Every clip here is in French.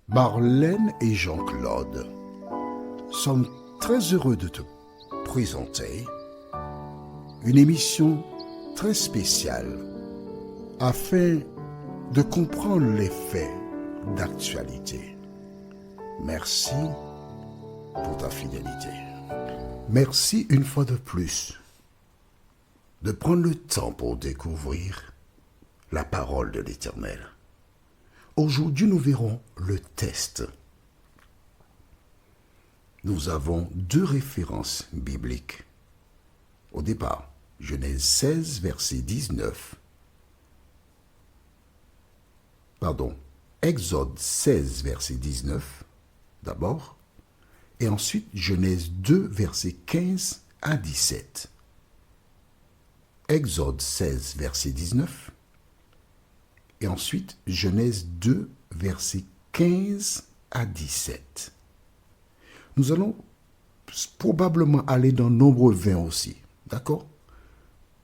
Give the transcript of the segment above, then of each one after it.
Marlène et Jean-Claude sommes très heureux de te présenter une émission très spéciale afin de comprendre les faits d'actualité. Merci pour ta fidélité. Merci une fois de plus de prendre le temps pour découvrir la parole de l'Éternel. Aujourd'hui, nous verrons le test. Nous avons deux références bibliques. Au départ, Genèse 16, verset 19. Exode 16, verset 19, d'abord. Et ensuite, Genèse 2, verset 15 à 17. Exode 16, verset 19. Et ensuite, Genèse 2, versets 15 à 17. Nous allons probablement aller dans Nombre 20 aussi. D'accord?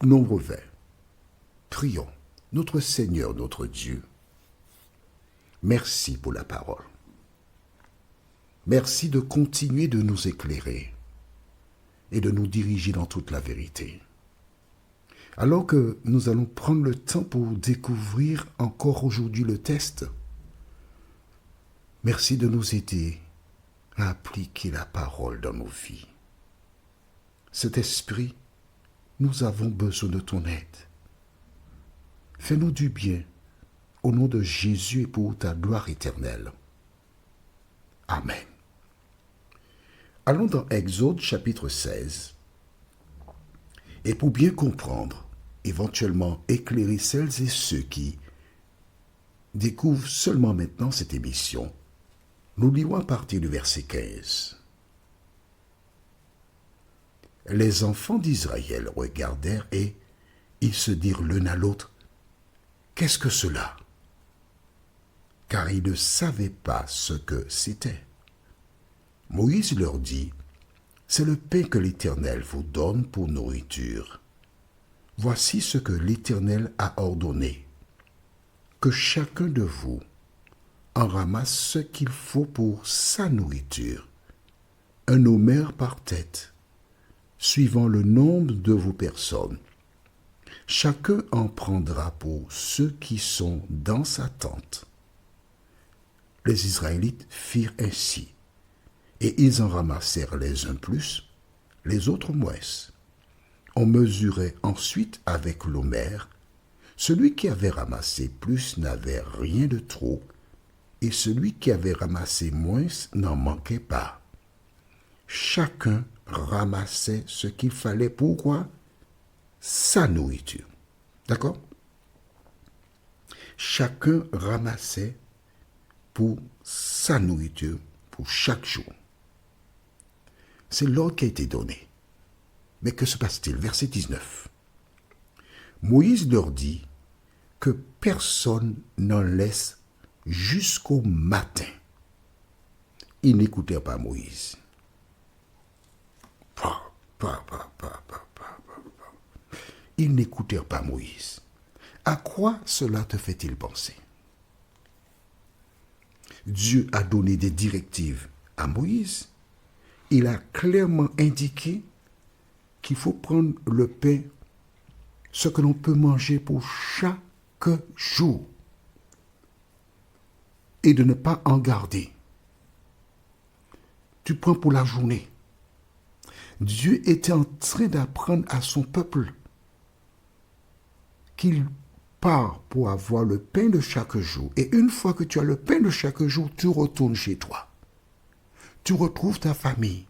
Nombre 20. Prions. Notre Seigneur, notre Dieu, merci pour la parole. Merci de continuer de nous éclairer et de nous diriger dans toute la vérité. Alors que nous allons prendre le temps pour découvrir encore aujourd'hui le test, merci de nous aider à appliquer la parole dans nos vies. Cet esprit, nous avons besoin de ton aide. Fais-nous du bien au nom de Jésus et pour ta gloire éternelle. Amen. Allons dans Exode chapitre 16. Et pour bien comprendre, éventuellement éclairer celles et ceux qui découvrent seulement maintenant cette émission, nous lirons à partir du verset 15. Les enfants d'Israël regardèrent et ils se dirent l'un à l'autre, « Qu'est-ce que cela ?» Car ils ne savaient pas ce que c'était. Moïse leur dit, « C'est le pain que l'Éternel vous donne pour nourriture. Voici ce que l'Éternel a ordonné, que chacun de vous en ramasse ce qu'il faut pour sa nourriture, un homère par tête, suivant le nombre de vos personnes. Chacun en prendra pour ceux qui sont dans sa tente. » Les Israélites firent ainsi, et ils en ramassèrent les uns plus, les autres moins. On mesurait ensuite avec l'homère. Celui qui avait ramassé plus n'avait rien de trop, et celui qui avait ramassé moins n'en manquait pas. Chacun ramassait ce qu'il fallait pour quoi? Sa nourriture. D'accord? Chacun ramassait pour sa nourriture pour chaque jour. C'est l'ordre qui a été donné. Mais que se passe-t-il? Verset 19. Moïse leur dit que personne n'en laisse jusqu'au matin. Ils n'écoutèrent pas Moïse. Ils n'écoutèrent pas Moïse. À quoi cela te fait-il penser? Dieu a donné des directives à Moïse. Il a clairement indiqué qu'il faut prendre le pain, ce que l'on peut manger pour chaque jour, et de ne pas en garder. Tu prends pour la journée. Dieu était en train d'apprendre à son peuple qu'il part pour avoir le pain de chaque jour. Et une fois que tu as le pain de chaque jour, tu retournes chez toi. Tu retrouves ta famille.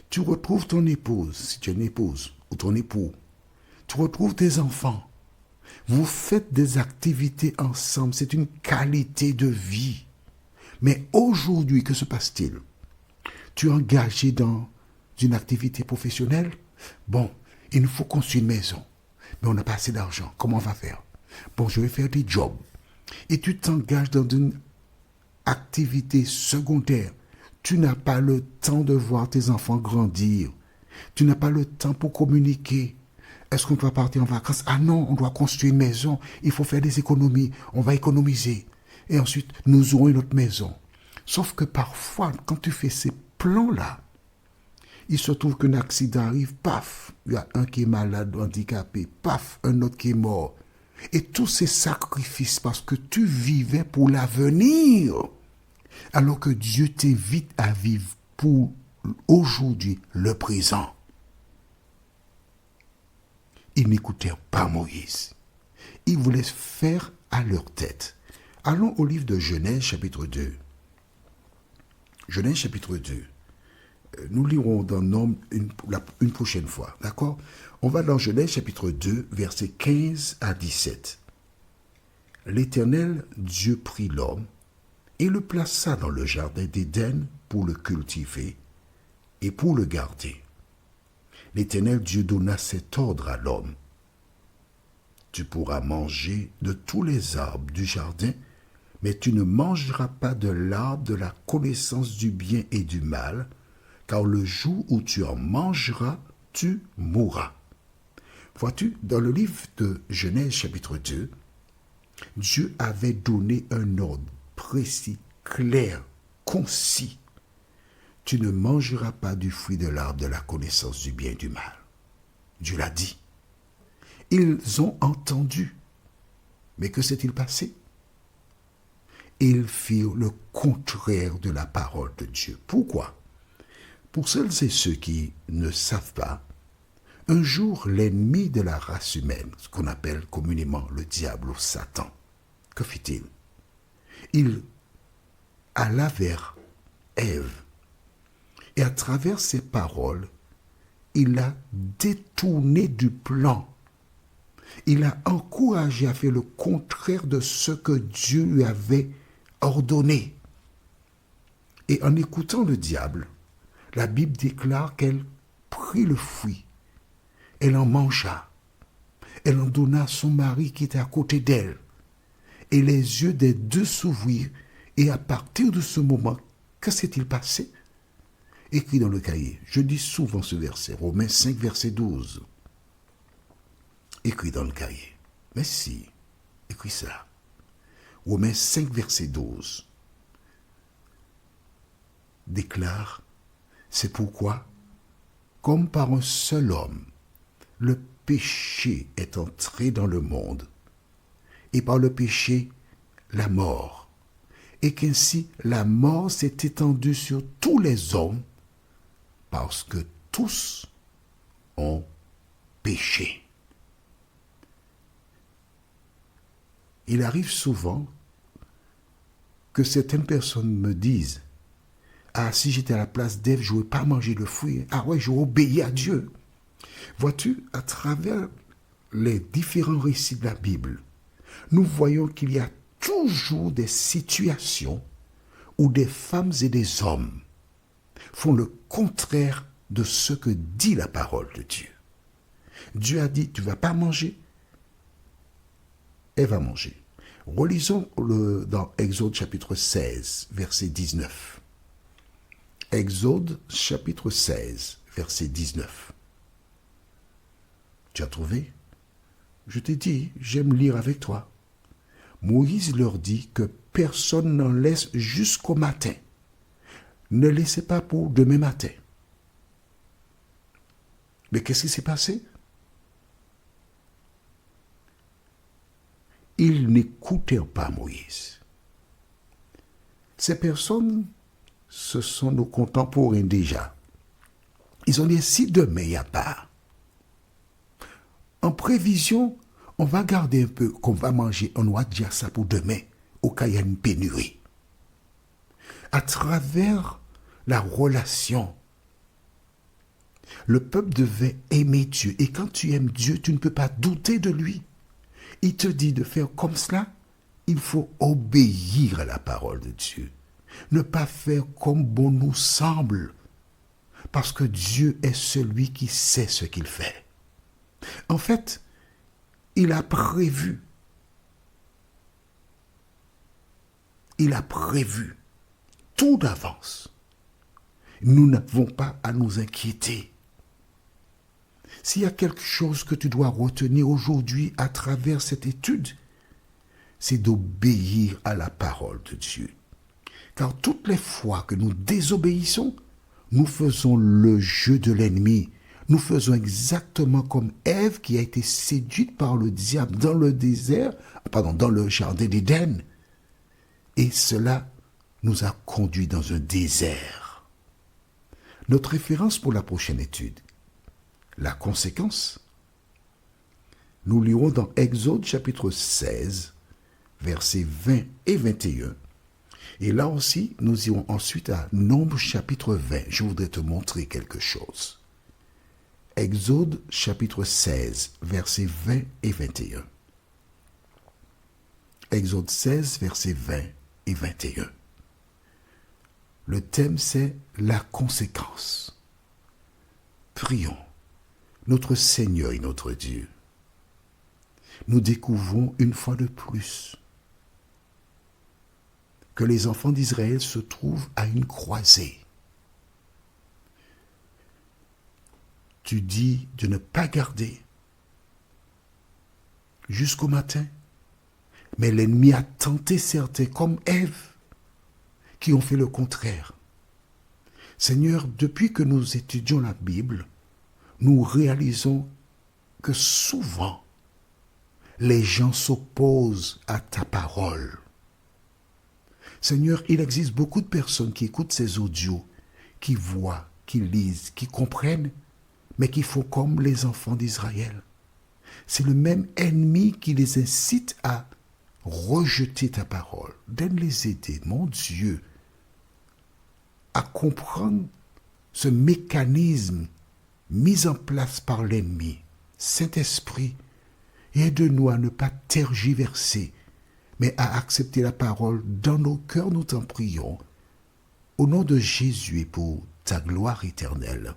Tu retrouves ton épouse, si tu es une épouse, ou ton époux. Tu retrouves tes enfants. Vous faites des activités ensemble. C'est une qualité de vie. Mais aujourd'hui, que se passe-t-il? Tu es engagé dans une activité professionnelle? Bon, il nous faut construire une maison. Mais on n'a pas assez d'argent. Comment on va faire? Bon, je vais faire des jobs. Et tu t'engages dans une activité secondaire. Tu n'as pas le temps de voir tes enfants grandir. Tu n'as pas le temps pour communiquer. Est-ce qu'on doit partir en vacances? Ah non, on doit construire une maison. Il faut faire des économies. On va économiser. Et ensuite, nous aurons une autre maison. Sauf que parfois, quand tu fais ces plans-là, il se trouve qu'un accident arrive, paf, il y a un qui est malade, handicapé, paf, un autre qui est mort. Et tous ces sacrifices, parce que tu vivais pour l'avenir, alors que Dieu t'invite à vivre pour aujourd'hui, le présent. Ils n'écoutèrent pas Moïse. Ils voulaient faire à leur tête. Allons au livre de Genèse, chapitre 2. Genèse, chapitre 2. Nous lirons dans Nombre une prochaine fois. D'accord? On va dans Genèse, chapitre 2, versets 15 à 17. L'Éternel Dieu prit l'homme et le plaça dans le jardin d'Éden pour le cultiver et pour le garder. L'Éternel Dieu donna cet ordre à l'homme. Tu pourras manger de tous les arbres du jardin, mais tu ne mangeras pas de l'arbre de la connaissance du bien et du mal, car le jour où tu en mangeras, tu mourras. Vois-tu, dans le livre de Genèse chapitre 2, Dieu avait donné un ordre précis, clair, concis. Tu ne mangeras pas du fruit de l'arbre de la connaissance du bien et du mal. Dieu l'a dit. Ils ont entendu. Mais que s'est-il passé? Ils firent le contraire de la parole de Dieu. Pourquoi? Pour celles et ceux qui ne savent pas, un jour l'ennemi de la race humaine, ce qu'on appelle communément le diable ou Satan, que fit-il? Il alla vers Ève et à travers ses paroles, il l'a détourné du plan. Il a encouragé à faire le contraire de ce que Dieu lui avait ordonné. Et en écoutant le diable, la Bible déclare qu'elle prit le fruit. Elle en mangea. Elle en donna à son mari qui était à côté d'elle. Et les yeux des deux s'ouvrirent. Et à partir de ce moment, que s'est-il passé? Écrit dans le cahier. Je dis souvent ce verset, Romains 5, verset 12. Écrit dans le cahier. Mais si, écrit ça. Romains 5, verset 12. Déclare, c'est pourquoi, comme par un seul homme, le péché est entré dans le monde, et par le péché, la mort, et qu'ainsi la mort s'est étendue sur tous les hommes, parce que tous ont péché. Il arrive souvent que certaines personnes me disent, ah, si j'étais à la place d'Ève, je n'aurais pas mangé le fruit. Ah ouais, j'aurais obéi à Dieu. Vois-tu, à travers les différents récits de la Bible, nous voyons qu'il y a toujours des situations où des femmes et des hommes font le contraire de ce que dit la parole de Dieu. Dieu a dit, tu ne vas pas manger. Elle va manger. Relisons dans Exode chapitre 16, verset 19. Exode chapitre 16, verset 19. Tu as trouvé? Je t'ai dit, j'aime lire avec toi. Moïse leur dit que personne n'en laisse jusqu'au matin. Ne laissez pas pour demain matin. Mais qu'est-ce qui s'est passé? Ils n'écoutèrent pas Moïse. Ces personnes, ce sont nos contemporains déjà. Ils ont dit, si demain il n'y a pas, en prévision, on va garder un peu qu'on va manger, on va dire ça pour demain, au cas où il y a une pénurie. À travers la relation, le peuple devait aimer Dieu. Et quand tu aimes Dieu, tu ne peux pas douter de lui. Il te dit de faire comme cela, il faut obéir à la parole de Dieu. Ne pas faire comme bon nous semble, parce que Dieu est celui qui sait ce qu'il fait. En fait, il a prévu. Il a prévu tout d'avance. Nous n'avons pas à nous inquiéter. S'il y a quelque chose que tu dois retenir aujourd'hui à travers cette étude, c'est d'obéir à la parole de Dieu. Car toutes les fois que nous désobéissons, nous faisons le jeu de l'ennemi. Nous faisons exactement comme Ève qui a été séduite par le diable dans le dans le jardin d'Éden. Et cela nous a conduits dans un désert. Notre référence pour la prochaine étude, la conséquence. Nous lirons dans Exode chapitre 16, versets 20 et 21. Et là aussi, nous irons ensuite à Nombre chapitre 20. Je voudrais te montrer quelque chose. Exode chapitre 16, versets 20 et 21. Exode 16, versets 20 et 21. Le thème, c'est la conséquence. Prions, notre Seigneur et notre Dieu. Nous découvrons une fois de plus que les enfants d'Israël se trouvent à une croisée. Tu dis de ne pas garder jusqu'au matin, mais l'ennemi a tenté certains, comme Ève, qui ont fait le contraire. Seigneur, depuis que nous étudions la Bible, nous réalisons que souvent, les gens s'opposent à ta parole. Seigneur, il existe beaucoup de personnes qui écoutent ces audios, qui voient, qui lisent, qui comprennent, mais qui font comme les enfants d'Israël. C'est le même ennemi qui les incite à rejeter ta parole. Donne-les aider, mon Dieu, à comprendre ce mécanisme mis en place par l'ennemi. Saint-Esprit, aide-nous à ne pas tergiverser, mais à accepter la parole dans nos cœurs, nous t'en prions. Au nom de Jésus et pour ta gloire éternelle.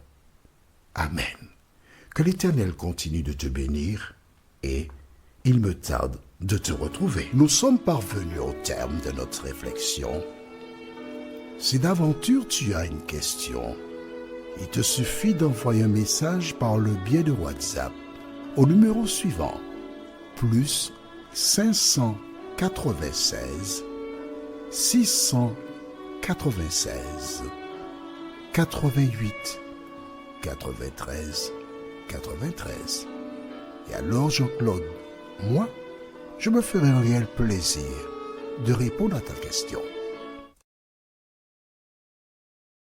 Amen. Que l'Éternel continue de te bénir et il me tarde de te retrouver. Nous sommes parvenus au terme de notre réflexion. Si d'aventure tu as une question, il te suffit d'envoyer un message par le biais de WhatsApp au numéro suivant, plus 596 696 88 93 93. Et alors Jean-Claude, moi, je me ferai un réel plaisir de répondre à ta question.